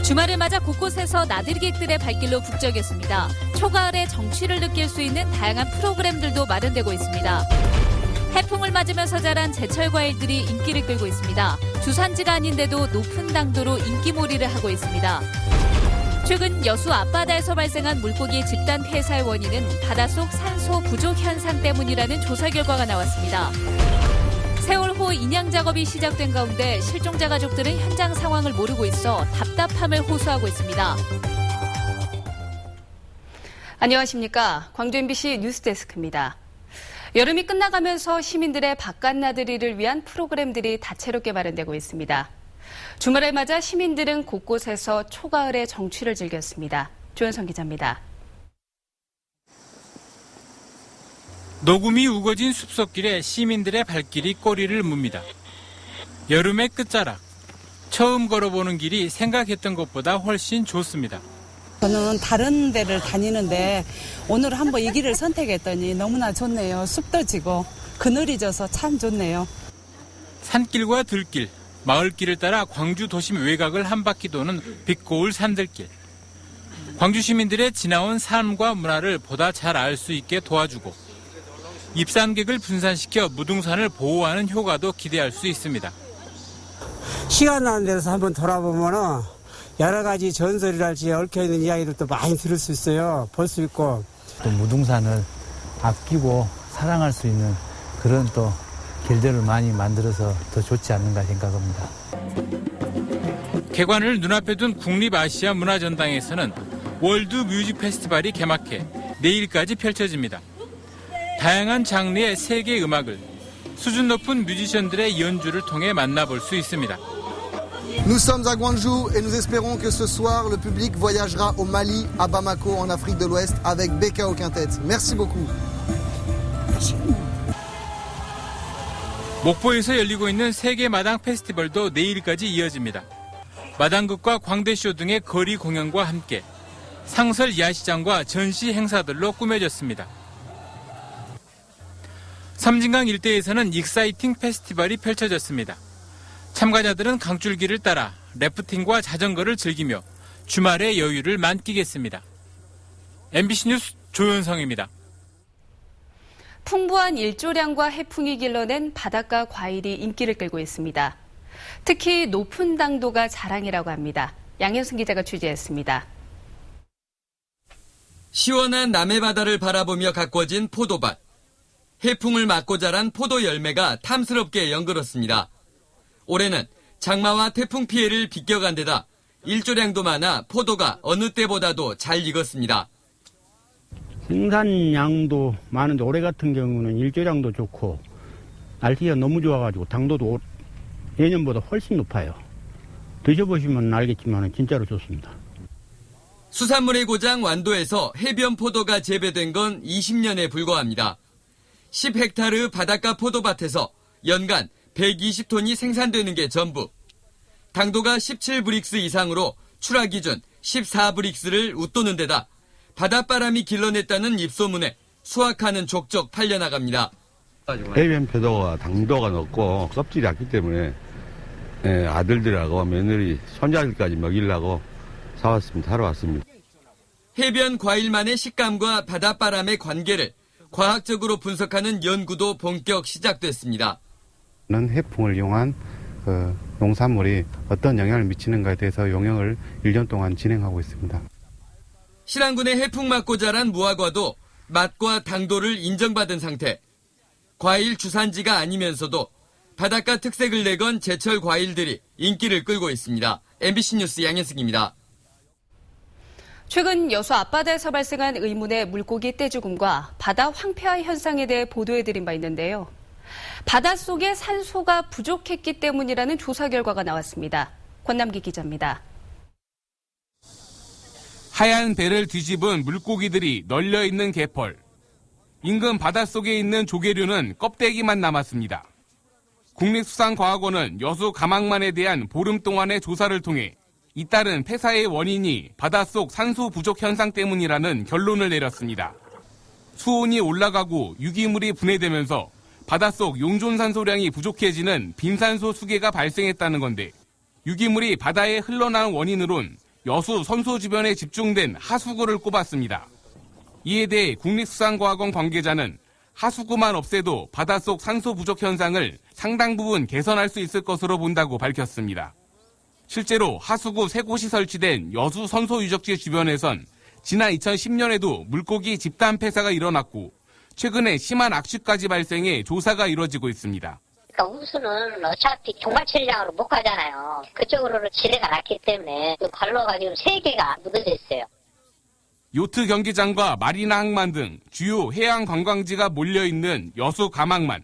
주말을 맞아 곳곳에서 나들이객들의 발길로 북적였습니다. 초가을의 정취를 느낄 수 있는 다양한 프로그램들도 마련되고 있습니다. 해풍을 맞으면서 자란 제철 과일들이 인기를 끌고 있습니다. 주산지가 아닌데도 높은 당도로 인기몰이를 하고 있습니다. 최근 여수 앞바다에서 발생한 물고기 집단 폐사의 원인은 바닷속 산소 부족 현상 때문이라는 조사 결과가 나왔습니다. 세월호 인양 작업이 시작된 가운데 실종자 가족들은 현장 상황을 모르고 있어 답답함을 호소하고 있습니다. 안녕하십니까. 광주 MBC 뉴스데스크입니다. 여름이 끝나가면서 시민들의 바깥 나들이를 위한 프로그램들이 다채롭게 마련되고 있습니다. 주말을 맞아 시민들은 곳곳에서 초가을의 정취를 즐겼습니다. 조현성 기자입니다. 녹음이 우거진 숲속길에 시민들의 발길이 꼬리를 뭅니다. 여름의 끝자락. 처음 걸어보는 길이 생각했던 것보다 훨씬 좋습니다. 저는 다른 데를 다니는데 오늘 한번 이 길을 선택했더니 너무나 좋네요. 숲도 지고 그늘이 져서 참 좋네요. 산길과 들길, 마을길을 따라 광주 도심 외곽을 한 바퀴 도는 빛고울 산들길. 광주 시민들의 지나온 삶과 문화를 보다 잘 알 수 있게 도와주고 입산객을 분산시켜 무등산을 보호하는 효과도 기대할 수 있습니다. 시간 나는 데서 한번 돌아보면은 여러 가지 전설이랄지 얽혀있는 이야기들도 많이 들을 수 있어요. 볼 수 있고. 또 무등산을 아끼고 사랑할 수 있는 그런 또 길들을 많이 만들어서 더 좋지 않는가 생각합니다. 개관을 눈앞에 둔 국립아시아 문화전당에서는 월드 뮤직 페스티벌이 개막해 내일까지 펼쳐집니다. 다양한 장르의 세계 음악을 수준 높은 뮤지션들의 연주를 통해 만나볼 수 있습니다. Nous sommes à Gwangju et nous espérons que ce soir le public voyagera au Mali, à Bamako, en Afrique de l'Ouest avec BKO Quintet. Merci beaucoup. 목포에서 열리고 있는 세계마당 페스티벌도 내일까지 이어집니다. 마당극과 광대쇼 등의 거리 공연과 함께 상설 야시장과 전시 행사들로 꾸며졌습니다. 섬진강 일대에서는 익사이팅 페스티벌이 펼쳐졌습니다. 참가자들은 강줄기를 따라 래프팅과 자전거를 즐기며 주말의 여유를 만끽했습니다. MBC 뉴스 조현성입니다. 풍부한 일조량과 해풍이 길러낸 바닷가 과일이 인기를 끌고 있습니다. 특히 높은 당도가 자랑이라고 합니다. 양현승 기자가 취재했습니다. 시원한 남해바다를 바라보며 가꿔진 포도밭. 해풍을 맞고 자란 포도 열매가 탐스럽게 연그렀습니다. 올해는 장마와 태풍 피해를 비껴간 데다 일조량도 많아 포도가 어느 때보다도 잘 익었습니다. 생산량도 많은데 올해 같은 경우는 일조량도 좋고 날씨가 너무 좋아가지고 당도도 예년보다 훨씬 높아요. 드셔보시면 알겠지만 진짜로 좋습니다. 수산물의 고장 완도에서 해변 포도가 재배된 건 20년에 불과합니다. 10헥타르 바닷가 포도밭에서 연간 120톤이 생산되는 게 전부. 당도가 17브릭스 이상으로 출하 기준 14브릭스를 웃도는 데다 바닷바람이 길러냈다는 입소문에 수확하는 족족 팔려나갑니다. 해변 포도가 당도가 높고 껍질이 약기 때문에 아들들하고 며느리, 손자들까지 먹이려고 사러 왔습니다. 해변 과일만의 식감과 바닷바람의 관계를 과학적으로 분석하는 연구도 본격 시작됐습니다. 해풍을 이용한 농산물이 어떤 영향을 미치는가에 대해서 용역을 1년 동안 진행하고 있습니다. 신안군의 해풍 맞고 자란 무화과도 맛과 당도를 인정받은 상태. 과일 주산지가 아니면서도 바닷가 특색을 내건 제철 과일들이 인기를 끌고 있습니다. MBC 뉴스 양현승입니다. 최근 여수 앞바다에서 발생한 의문의 물고기 떼죽음과 바다 황폐화 현상에 대해 보도해드린 바 있는데요. 바닷속에 산소가 부족했기 때문이라는 조사 결과가 나왔습니다. 권남기 기자입니다. 하얀 배를 뒤집은 물고기들이 널려있는 갯벌. 인근 바닷속에 있는 조개류는 껍데기만 남았습니다. 국립수산과학원은 여수 가망만에 대한 보름 동안의 조사를 통해 잇따른 폐사의 원인이 바닷속 산소 부족 현상 때문이라는 결론을 내렸습니다. 수온이 올라가고 유기물이 분해되면서 바닷속 용존산소량이 부족해지는 빈산소 수계가 발생했다는 건데 유기물이 바다에 흘러나온 원인으론 여수 선소 주변에 집중된 하수구를 꼽았습니다. 이에 대해 국립수산과학원 관계자는 하수구만 없애도 바닷속 산소 부족 현상을 상당 부분 개선할 수 있을 것으로 본다고 밝혔습니다. 실제로 하수구 3곳이 설치된 여수 선소 유적지 주변에선 지난 2010년에도 물고기 집단 폐사가 일어났고 최근에 심한 악취까지 발생해 조사가 이뤄지고 있습니다. 그러니까 우수는 어차피 종말처리장으로 못 가잖아요. 그쪽으로는 지대가 낮기 때문에 갈라가지고 3개가 묻어져 있어요. 요트 경기장과 마리나 항만 등 주요 해양 관광지가 몰려있는 여수 가망만.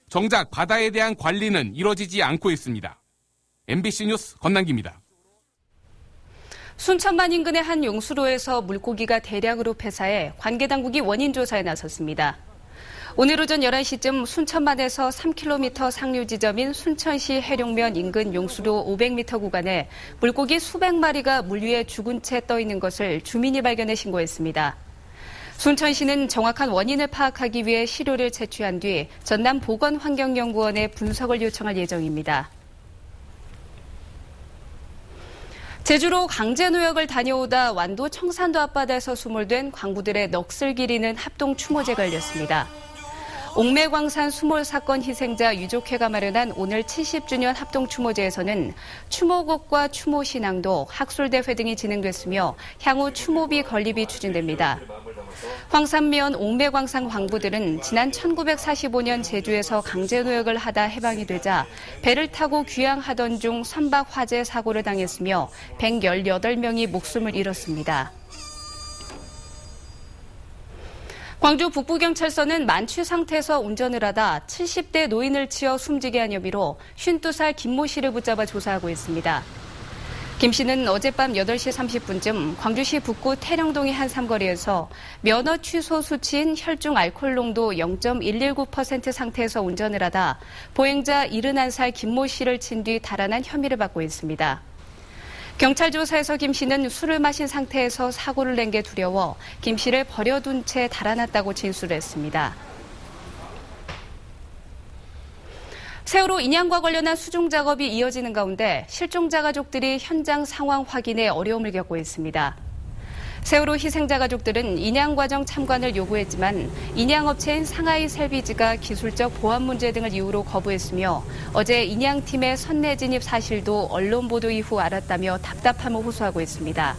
정작 바다에 대한 관리는 이뤄지지 않고 있습니다. MBC 뉴스 권남기입니다. 순천만 인근의 한 용수로에서 물고기가 대량으로 폐사해 관계당국이 원인 조사에 나섰습니다. 오늘 오전 11시쯤 순천만에서 3km 상류 지점인 순천시 해룡면 인근 용수로 500m 구간에 물고기 수백 마리가 물 위에 죽은 채 떠 있는 것을 주민이 발견해 신고했습니다. 순천시는 정확한 원인을 파악하기 위해 시료를 채취한 뒤 전남보건환경연구원에 분석을 요청할 예정입니다. 제주로 강제노역을 다녀오다 완도 청산도 앞바다에서 수몰된 광부들의 넋을 기리는 합동 추모제가 열렸습니다. 옥매광산 수몰 사건 희생자 유족회가 마련한 오늘 70주년 합동 추모제에서는 추모곡과 추모신앙도, 학술대회 등이 진행됐으며 향후 추모비 건립이 추진됩니다. 황산면 옥매광산 광부들은 지난 1945년 제주에서 강제노역을 하다 해방이 되자 배를 타고 귀향하던 중 선박 화재 사고를 당했으며 118명이 목숨을 잃었습니다. 광주 북부경찰서는 만취 상태에서 운전을 하다 70대 노인을 치어 숨지게 한 혐의로 52살 김모 씨를 붙잡아 조사하고 있습니다. 김 씨는 어젯밤 8시 30분쯤 광주시 북구 태령동의 한 삼거리에서 면허 취소 수치인 혈중 알코올 농도 0.119% 상태에서 운전을 하다 보행자 71살 김모 씨를 친 뒤 달아난 혐의를 받고 있습니다. 경찰 조사에서 김 씨는 술을 마신 상태에서 사고를 낸 게 두려워 김 씨를 버려둔 채 달아났다고 진술했습니다. 세월호 인양과 관련한 수중 작업이 이어지는 가운데 실종자 가족들이 현장 상황 확인에 어려움을 겪고 있습니다. 세월호 희생자 가족들은 인양 과정 참관을 요구했지만 인양업체인 상하이 셀비지가 기술적 보안 문제 등을 이유로 거부했으며 어제 인양팀의 선내 진입 사실도 언론 보도 이후 알았다며 답답함을 호소하고 있습니다.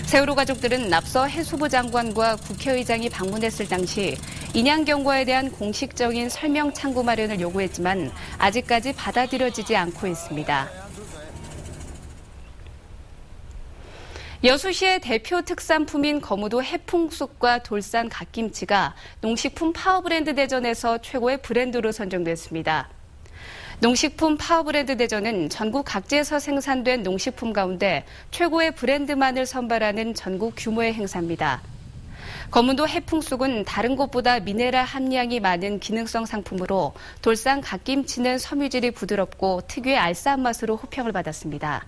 세월호 가족들은 앞서 해수부 장관과 국회의장이 방문했을 당시 인양 경과에 대한 공식적인 설명 창구 마련을 요구했지만 아직까지 받아들여지지 않고 있습니다. 여수시의 대표 특산품인 거무도 해풍쑥과 돌산 갓김치가 농식품 파워브랜드 대전에서 최고의 브랜드로 선정됐습니다. 농식품 파워브랜드 대전은 전국 각지에서 생산된 농식품 가운데 최고의 브랜드만을 선발하는 전국 규모의 행사입니다. 거무도 해풍쑥은 다른 곳보다 미네랄 함량이 많은 기능성 상품으로 돌산 갓김치는 섬유질이 부드럽고 특유의 알싸한 맛으로 호평을 받았습니다.